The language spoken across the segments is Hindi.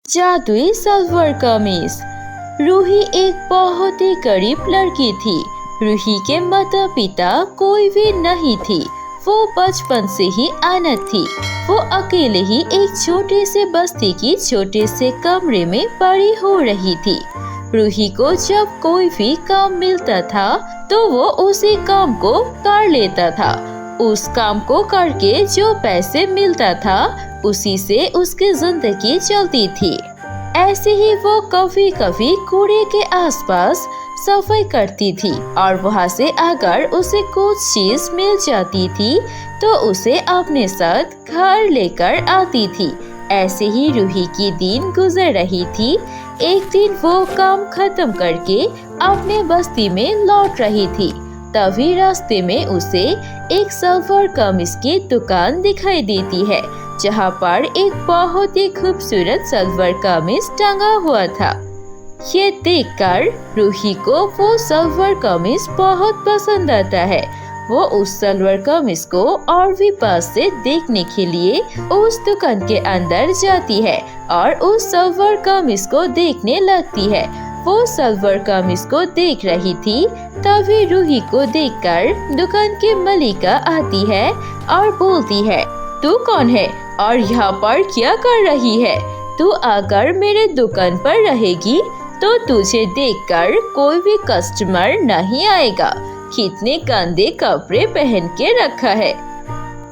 जादुई सलवार कमीज। रूही एक बहुत ही गरीब लड़की थी। रूही के माता पिता कोई भी नहीं थी। वो बचपन से ही अनाथ थी। वो अकेले ही एक छोटे से बस्ती की छोटे से कमरे में बड़ी हो रही थी। रूही को जब कोई भी काम मिलता था तो वो उसी काम को कर लेता था। उस काम को करके जो पैसे मिलता था उसी से उसकी जिंदगी चलती थी। ऐसे ही वो कभी कभी कूड़े के आसपास सफाई करती थी और वहाँ से अगर उसे कुछ चीज मिल जाती थी तो उसे अपने साथ घर लेकर आती थी। ऐसे ही रूही की दिन गुजर रही थी। एक दिन वो काम खत्म करके अपने बस्ती में लौट रही थी। तभी रास्ते में उसे एक सलवार कमीज की दुकान दिखाई देती है, जहाँ पर एक बहुत ही खूबसूरत सलवार कमीज टंगा हुआ था। ये देखकर रूही को वो सलवार कमीज बहुत पसंद आता है। वो उस सलवार कमीज को और भी पास से देखने के लिए उस दुकान के अंदर जाती है और उस सलवार कमीज को देखने लगती है। वो सलवार कमीज को देख रही थी, तभी रूही को देखकर दुकान की मालिका आती है और बोलती है, तू कौन है और यहाँ पर क्या कर रही है? तू अगर मेरे दुकान पर रहेगी तो तुझे देखकर कोई भी कस्टमर नहीं आएगा। कितने गंदे कपड़े पहन के रखा है,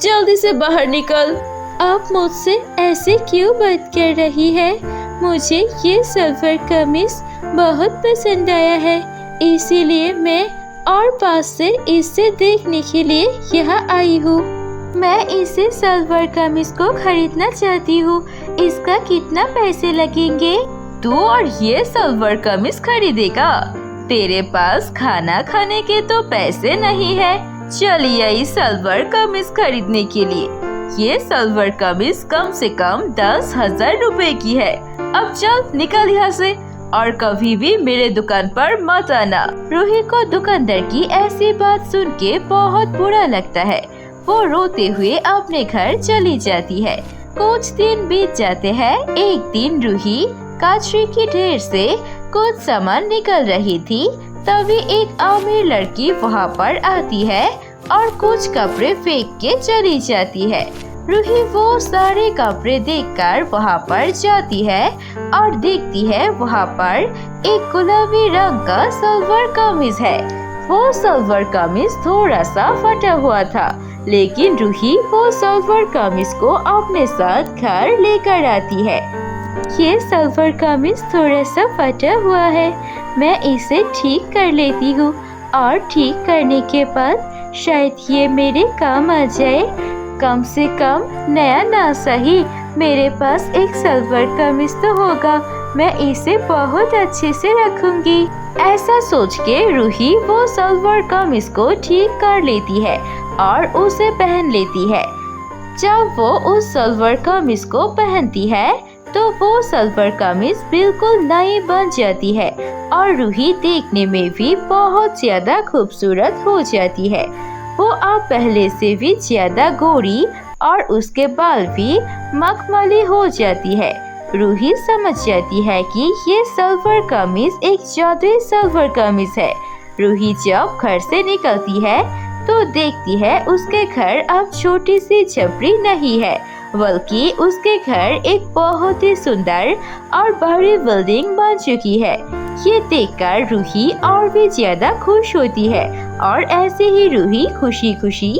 जल्दी से बाहर निकल। आप मुझसे ऐसे क्यों बात कर रही है? मुझे ये सलवार कमीज बहुत पसंद आया है, इसीलिए मैं और पास से इसे देखने के लिए यहाँ आई हूँ। मैं इसे सलवार कमीज को खरीदना चाहती हूँ। इसका कितना पैसे लगेंगे? तू और ये सलवार कमीज खरीदेगा? तेरे पास खाना खाने के तो पैसे नहीं है। चलिए इस सलवार कमीज खरीदने के लिए। ये सलवार कमीज कम से कम 10,000 रुपए की है। अब चल निकल यहाँ से और कभी भी मेरे दुकान पर मत आना। रूही को दुकानदार की ऐसी बात सुन के बहुत बुरा लगता है। वो रोते हुए अपने घर चली जाती है। कुछ दिन बीत जाते हैं। एक दिन रूही कचरे की ढेर से कुछ सामान निकल रही थी। तभी एक अमीर लड़की वहाँ पर आती है और कुछ कपड़े फेंक के चली जाती है। रूही वो सारे कपड़े देखकर वहाँ पर जाती है और देखती है वहाँ पर एक गुलाबी रंग का सलवार कमीज है। वो सलवार कमीज थोड़ा सा फटा हुआ था, लेकिन रूही वो सलवार कमीज को अपने साथ घर लेकर आती है। ये सलवार कमीज थोड़ा सा फटा हुआ है, मैं इसे ठीक कर लेती हूँ और ठीक करने के बाद शायद ये मेरे काम आ जाए। कम से कम नया ना सही, मेरे पास एक सलवार कमीज तो होगा। मैं इसे बहुत अच्छे से रखूंगी। ऐसा सोच के रूही वो सलवार कमीज को ठीक कर लेती है और उसे पहन लेती है। जब वो उस सलवार कमीज को पहनती है तो वो सलवार कमीज बिल्कुल नई बन जाती है और रूही देखने में भी बहुत ज्यादा खूबसूरत हो जाती है। वो अब पहले से भी ज्यादा गोरी और उसके बाल भी मखमली हो जाती है। रूही समझ जाती है कि ये सलवार कमीज एक जादुई सलवार कमीज है। रूही जब घर से निकलती है तो देखती है उसके घर अब छोटी सी झोपड़ी नहीं है, बल्कि उसके घर एक बहुत ही सुंदर और बड़ी बिल्डिंग बन चुकी है। ये देखकर रूही और भी ज्यादा खुश होती है और ऐसे ही रूही खुशी खुशी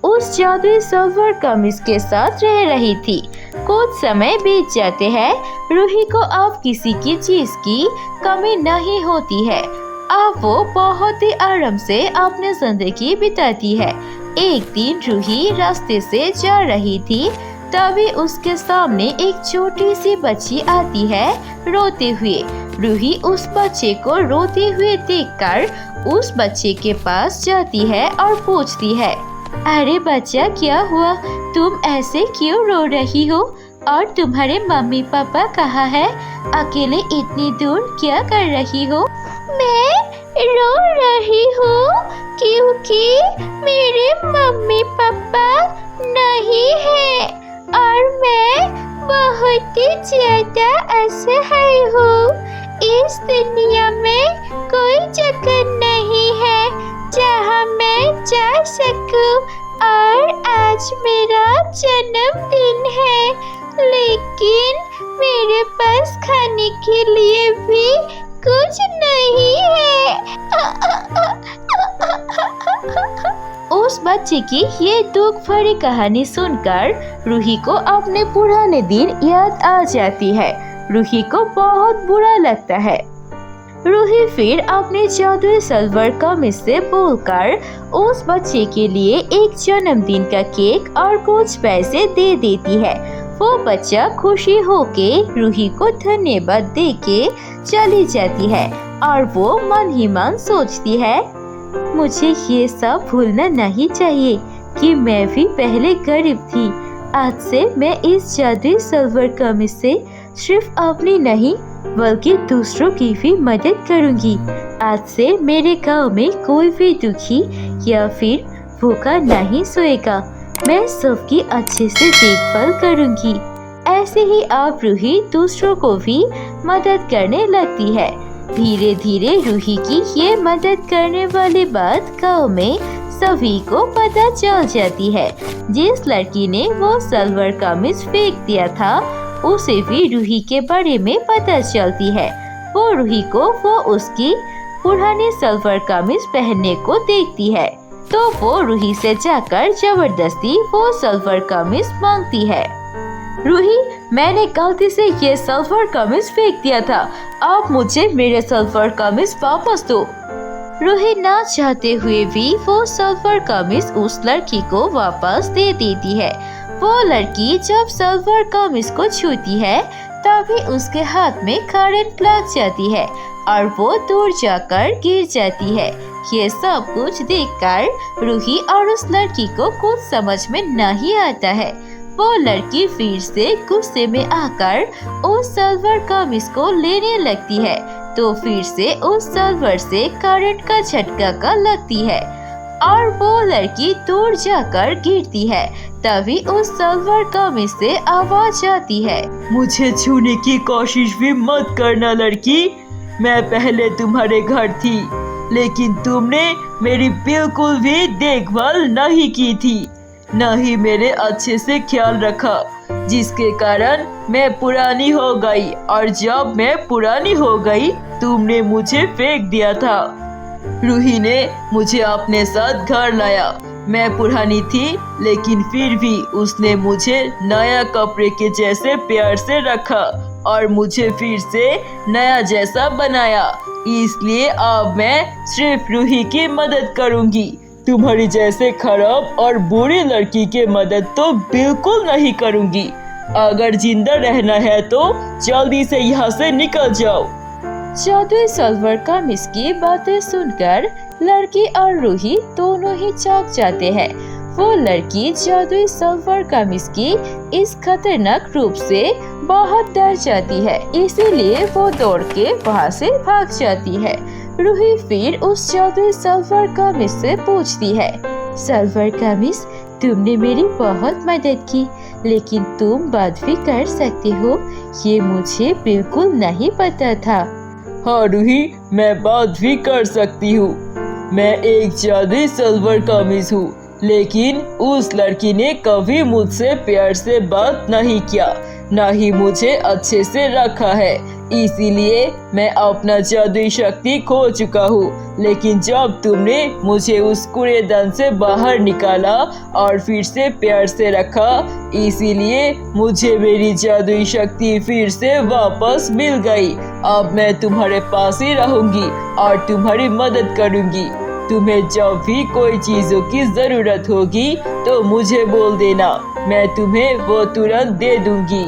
उस जादुई सलवार कमीज के साथ रह रही थी। कुछ समय बीत जाते हैं। रूही को अब किसी की चीज की कमी नहीं होती है। अब वो बहुत ही आराम से अपनी जिंदगी बिताती है। एक दिन रूही रास्ते से जा रही थी, तभी उसके सामने एक छोटी सी बच्ची आती है रोते हुए। रूही उस बच्चे को रोते हुए देखकर उस बच्चे के पास जाती है और पूछती है, अरे बच्चा क्या हुआ? तुम ऐसे क्यों रो रही हो? और तुम्हारे मम्मी पापा कहाँ है? अकेले इतनी दूर क्या कर रही हो? मैं रो रही हूँ क्योंकि मेरे मम्मी पापा नहीं है और मैं बहुत ही ज्यादा असहाय हूँ। इस दुनिया में कोई जगह नहीं है जहाँ मैं जा सकूं और आज मेरा जन्मदिन है, लेकिन मेरे पास खाने के लिए भी कुछ नहीं है। उस बच्चे की ये दुख भरी कहानी सुनकर रूही को अपने पुराने दिन याद आ जाती है। रूही को बहुत बुरा लगता है। रूही फिर अपने जादुई सलवार कमीज से बोलकर उस बच्चे के लिए एक जन्मदिन का केक और कुछ पैसे दे देती है। वो बच्चा खुशी होके रूही को धन्यवाद देके चली जाती है और वो मन ही मन सोचती है, मुझे ये सब भूलना नहीं चाहिए कि मैं भी पहले गरीब थी। आज से मैं इस जादुई सलवार कमीज से सिर्फ अपनी नहीं बल्कि दूसरों की भी मदद करूंगी। आज से मेरे गांव में कोई भी दुखी या फिर भूखा नहीं सोएगा। मैं सबकी अच्छे से देखभाल करूंगी। ऐसे ही आप रूही दूसरों को भी मदद करने लगती है। धीरे धीरे रूही की ये मदद करने वाली बात गांव में सभी को पता चल जाती है। जिस लड़की ने वो सलवार कमीज फेंक दिया था उसे भी रूही के बारे में पता चलती है। वो रूही को वो उसकी पुरानी सलवार कमीज पहनने को देखती है तो वो रूही से जाकर जबरदस्ती वो सलवार कमीज मांगती है। रूही, मैंने गलती से ये सलवार कमीज फेंक दिया था। आप मुझे मेरे सलवार कमीज वापस दो। रूही ना चाहते हुए भी वो सलवार कमीज उस लड़की को वापस दे देती है। वो लड़की जब सलवार कमीज को छूती है तभी उसके हाथ में करंट लग जाती है और वो दूर जाकर गिर जाती है। ये सब कुछ देखकर रूही और उस लड़की को कुछ समझ में नहीं आता है। वो लड़की फिर से गुस्से में आकर उस सलवार कमीज को लेने लगती है तो फिर से उस सलवार से करंट का झटका का लगती है और वो लड़की दूर जाकर गिरती है। तभी उस सलवार कमीज से आवाज आती है, मुझे छूने की कोशिश भी मत करना लड़की। मैं पहले तुम्हारे घर थी लेकिन तुमने मेरी बिल्कुल भी देखभाल नहीं की थी, न ही मेरे अच्छे से ख्याल रखा, जिसके कारण मैं पुरानी हो गई और जब मैं पुरानी हो गई तुमने मुझे फेंक दिया था। रूही ने मुझे अपने साथ घर लाया। मैं पुरानी थी लेकिन फिर भी उसने मुझे नया कपड़े के जैसे प्यार से रखा और मुझे फिर से नया जैसा बनाया। इसलिए अब मैं सिर्फ रूही की मदद करूंगी। तुम्हारी जैसे खराब और बुरी लड़की की मदद तो बिल्कुल नहीं करूंगी। अगर जिंदा रहना है तो जल्दी से यहाँ से निकल जाओ। जादुई सलवार कमीज की बातें सुनकर लड़की और रूही दोनों ही चौंक जाते हैं। वो लड़की जादुई सलवार कमीज की इस खतरनाक रूप से बहुत डर जाती है, इसीलिए वो दौड़ के वहाँ से भाग जाती है। रूही फिर उस जादुई सलवार कमीज से पूछती है, सलवार कमीज, तुमने मेरी बहुत मदद की, लेकिन तुम बात भी कर सकते हो, ये मुझे बिल्कुल नहीं पता था। हाँ रूही, मैं बात भी कर सकती हूँ। मैं एक जादुई सलवार कमीज हूँ, लेकिन उस लड़की ने कभी मुझसे प्यार से बात नहीं किया, न ही मुझे अच्छे से रखा है। इसीलिए मैं अपना जादुई शक्ति खो चुका हूँ। लेकिन जब तुमने मुझे उस कूड़ेदान से बाहर निकाला और फिर से प्यार से रखा, इसीलिए मुझे मेरी जादुई शक्ति फिर से वापस मिल गई। अब मैं तुम्हारे पास ही रहूंगी और तुम्हारी मदद करूंगी। तुम्हें जब भी कोई चीजों की जरूरत होगी तो मुझे बोल देना, मैं तुम्हें वो तुरंत दे दूंगी।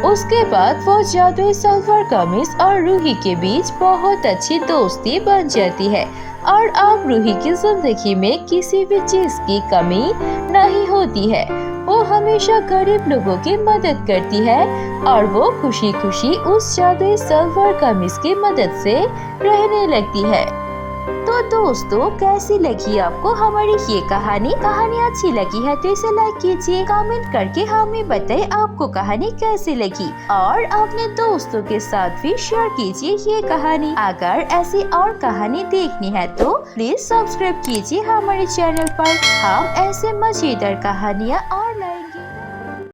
उसके बाद वो जादुई सलवार कमीज और रूही के बीच बहुत अच्छी दोस्ती बन जाती है और अब रूही की जिंदगी में किसी भी चीज की कमी नहीं होती है। वो हमेशा गरीब लोगों की मदद करती है और वो खुशी खुशी उस जादुई सलवार कमीज की मदद से रहने लगती है। तो तो दोस्तों, कैसी लगी आपको हमारी ये कहानी? कहानी अच्छी लगी है तो इसे लाइक कीजिए, कमेंट करके हमें बताइए आपको कहानी कैसी लगी और अपने दोस्तों के साथ भी शेयर कीजिए ये कहानी। अगर ऐसी और कहानी देखनी है तो प्लीज सब्सक्राइब कीजिए हमारे चैनल पर। हम ऐसे मजेदार कहानियाँ